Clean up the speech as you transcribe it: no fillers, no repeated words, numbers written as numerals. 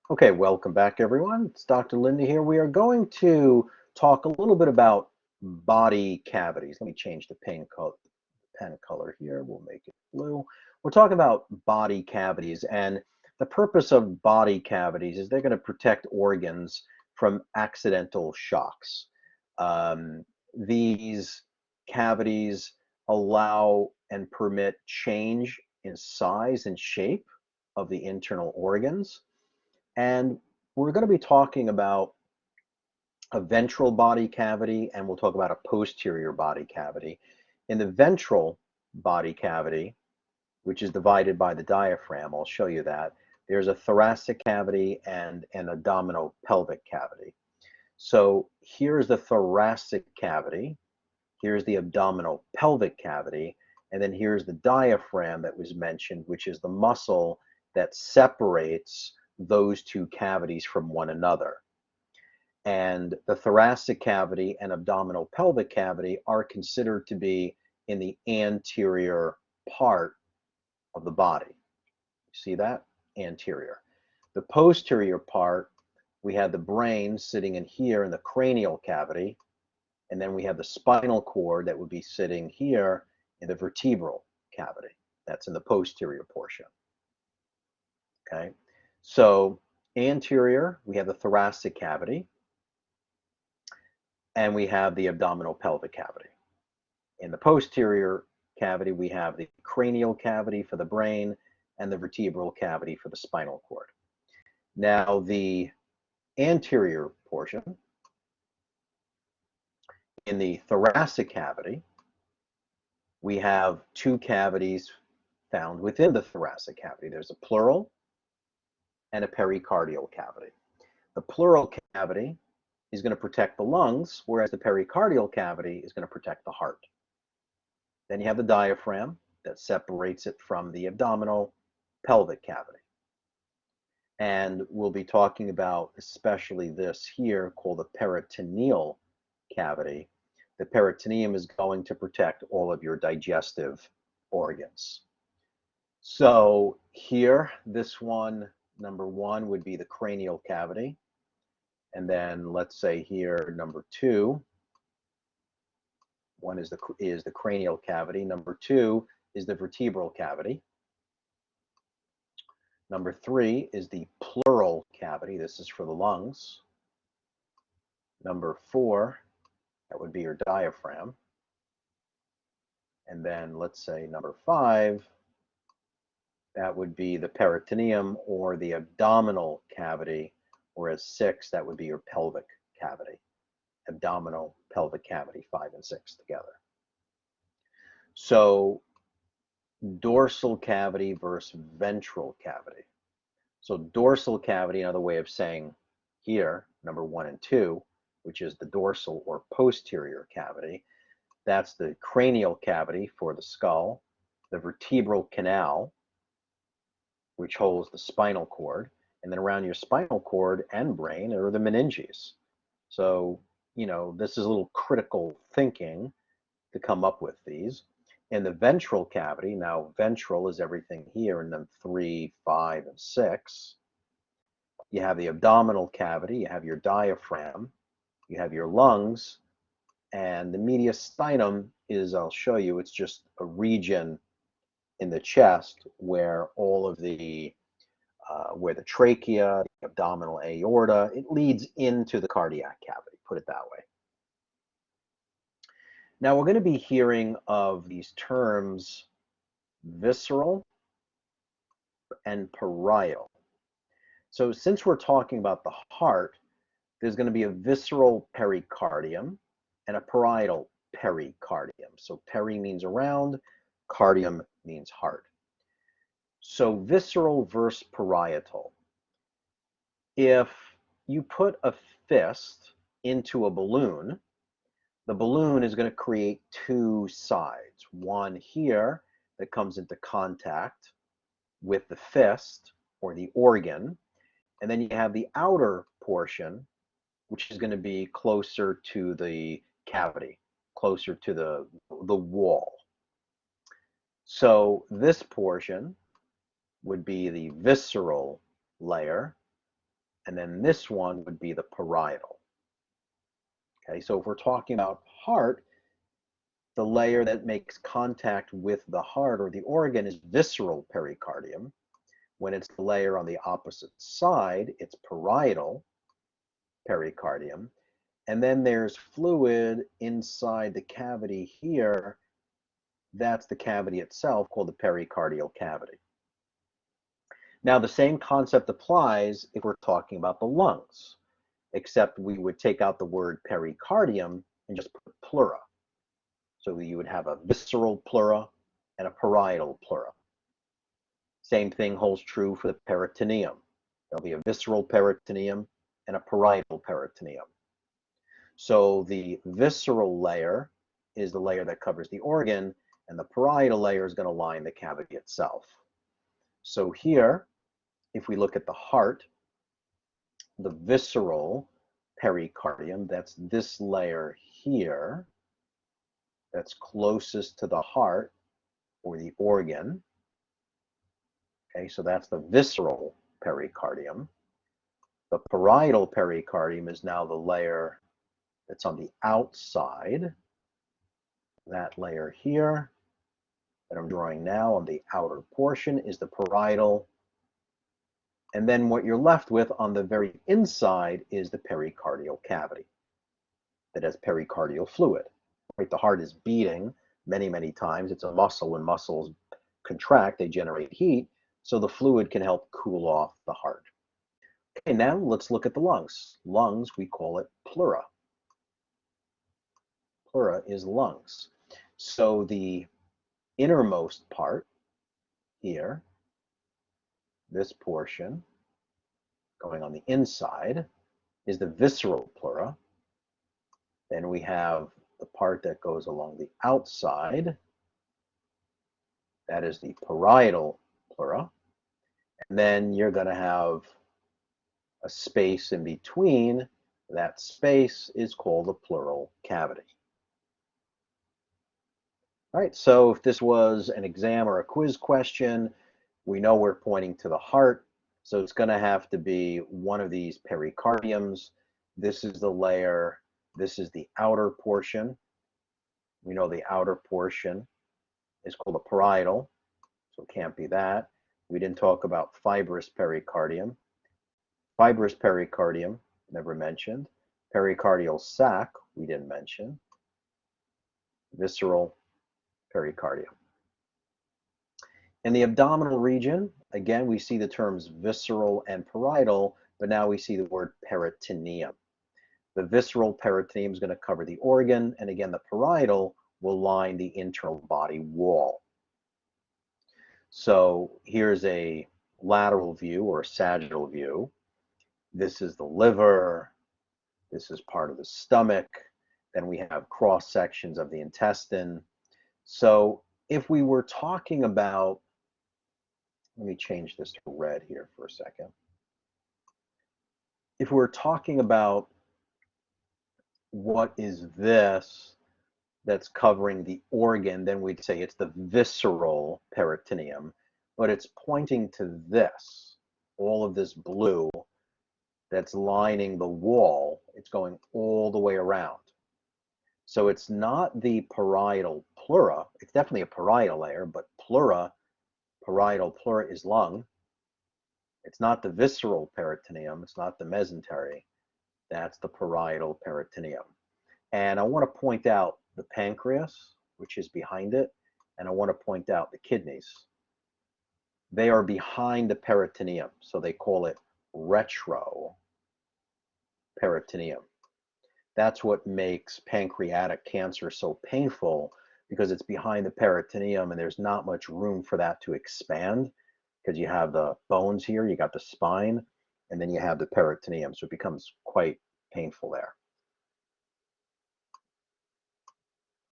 Okay, welcome back everyone. It's Dr. Linda here. We are going to talk a little bit about body cavities. Let me change the pen color here. We'll make it blue. We're talking about body cavities, and the purpose of body cavities is they're going to protect organs from accidental shocks. These cavities allow and permit change in size and shape of the internal organs. And we're going to be talking about a ventral body cavity, and we'll talk about a posterior body cavity. In the ventral body cavity, which is divided by the diaphragm, I'll show you that, there's a thoracic cavity and an abdominopelvic cavity. So here's the thoracic cavity, here's the abdominopelvic cavity, and then here's the diaphragm that was mentioned, which is the muscle that separates those two cavities from one another. And the thoracic cavity and abdominal pelvic cavity are considered to be in the anterior part of the body. See that? Anterior. The posterior part, we have the brain sitting in here in the cranial cavity, and then we have the spinal cord that would be sitting here in the vertebral cavity. That's in the posterior portion. Okay, so anterior, we have the thoracic cavity, and we have the abdominal pelvic cavity. In the posterior cavity, we have the cranial cavity for the brain and the vertebral cavity for the spinal cord. Now, the anterior portion, in the thoracic cavity, we have two cavities found within the thoracic cavity. There's a pleural and a pericardial cavity. The pleural cavity is going to protect the lungs, whereas the pericardial cavity is going to protect the heart. Then you have the diaphragm that separates it from the abdominal pelvic cavity. And we'll be talking about especially this here called the peritoneal cavity. The peritoneum is going to protect all of your digestive organs. So here, this one, number one, would be the cranial cavity. And then let's say here, number two, one is the cranial cavity. Number two is the vertebral cavity. Number three is the pleural cavity. This is for the lungs. Number four, that would be your diaphragm. And then let's say number five, that would be the peritoneum or the abdominal cavity, whereas six, that would be your pelvic cavity. Abdominal, pelvic cavity, 5 and 6 together. So dorsal cavity versus ventral cavity. So dorsal cavity, another way of saying here, number one and two, which is the dorsal or posterior cavity. That's the cranial cavity for the skull, the vertebral canal, which holds the spinal cord, and then around your spinal cord and brain are the meninges. So, this is a little critical thinking to come up with these. In the ventral cavity, now ventral is everything here in them 3, 5, and 6. You have the abdominal cavity, you have your diaphragm, you have your lungs, and the mediastinum is, I'll show you, it's just a region in the chest where all of the, where the trachea, the abdominal aorta, it leads into the cardiac cavity, put it that way. Now we're going to be hearing of these terms visceral and parietal. So since we're talking about the heart, there's going to be a visceral pericardium and a parietal pericardium. So peri means around, cardium means heart. So visceral versus parietal. If you put a fist into a balloon, the balloon is going to create two sides. One here that comes into contact with the fist or the organ, and then you have the outer portion, which is going to be closer to the cavity, closer to the wall. So this portion would be the visceral layer, and then this one would be the parietal. Okay, so if we're talking about heart, the layer that makes contact with the heart or the organ is visceral pericardium. When it's the layer on the opposite side, it's parietal pericardium. And then there's fluid inside the cavity here. That's the cavity itself, called the pericardial cavity. Now, the same concept applies if we're talking about the lungs, except we would take out the word pericardium and just put pleura. So you would have a visceral pleura and a parietal pleura. Same thing holds true for the peritoneum. There'll be a visceral peritoneum and a parietal peritoneum. So the visceral layer is the layer that covers the organ, and the parietal layer is going to line the cavity itself. So here, if we look at the heart, the visceral pericardium, that's this layer here, that's closest to the heart or the organ. Okay, so that's the visceral pericardium. The parietal pericardium is now the layer that's on the outside. That layer here that I'm drawing now on the outer portion is the parietal. And then what you're left with on the very inside is the pericardial cavity that has pericardial fluid. Right? The heart is beating many, many times. It's a muscle. When muscles contract, they generate heat, so the fluid can help cool off the heart. Okay, now let's look at the lungs. Lungs, we call it pleura. Pleura is lungs. So the innermost part here, this portion going on the inside, is the visceral pleura. Then we have the part that goes along the outside. That is the parietal pleura. And then you're going to have a space in between. That space is called the pleural cavity. All right, so if this was an exam or a quiz question, we know we're pointing to the heart. So it's going to have to be one of these pericardiums. This is the layer. This is the outer portion. We know the outer portion is called a parietal, so it can't be that. We didn't talk about fibrous pericardium. Fibrous pericardium, never mentioned. Pericardial sac, we didn't mention. Visceral pericardium. In the abdominal region, again, we see the terms visceral and parietal, but now we see the word peritoneum. The visceral peritoneum is going to cover the organ, and again, the parietal will line the internal body wall. So here's a lateral view or a sagittal view. This is the liver. This is part of the stomach. Then we have cross sections of the intestine. So if we were talking about, let me change this to red here for a second. If we're talking about what is this that's covering the organ, then we'd say it's the visceral peritoneum, but it's pointing to this, all of this blue that's lining the wall. It's going all the way around. So it's not the parietal pleura. It's definitely a parietal layer, but pleura, parietal pleura is lung. It's not the visceral peritoneum. It's not the mesentery. That's the parietal peritoneum. And I want to point out the pancreas, which is behind it, and I want to point out the kidneys. They are behind the peritoneum, so they call it retroperitoneum. That's what makes pancreatic cancer so painful, because it's behind the peritoneum and there's not much room for that to expand, because you have the bones here, you got the spine, and then you have the peritoneum, so it becomes quite painful there.